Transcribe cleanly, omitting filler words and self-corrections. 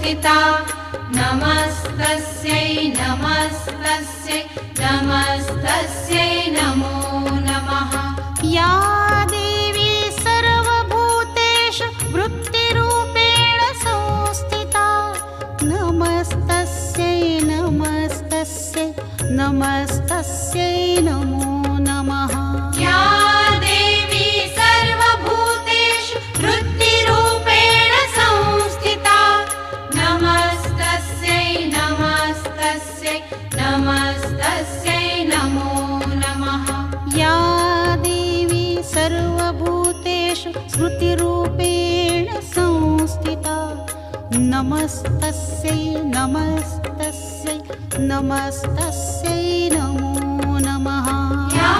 संस्थिता नमस्तस्यै नमस्तस्यै नमस्तस्यै नमो नमः। या देवी सर्वभूतेषु वृत्तिरूपेण संस्थिता नमस्तस्यै नमस्तस्यै नमस्तस्यै नमो नमः। या देवी सर्वभूतेषु वृत्तिरूपेण संस्थिता नमस्तस्यै नमस्तस्यै नमस्तस्यै नमो नमः। या देवी सर्वभूतेषु स्मृतिरूपेण संस्थिता नमस्तस्यै नमस्तस्यै नमस्तस्यै नमो नमः। या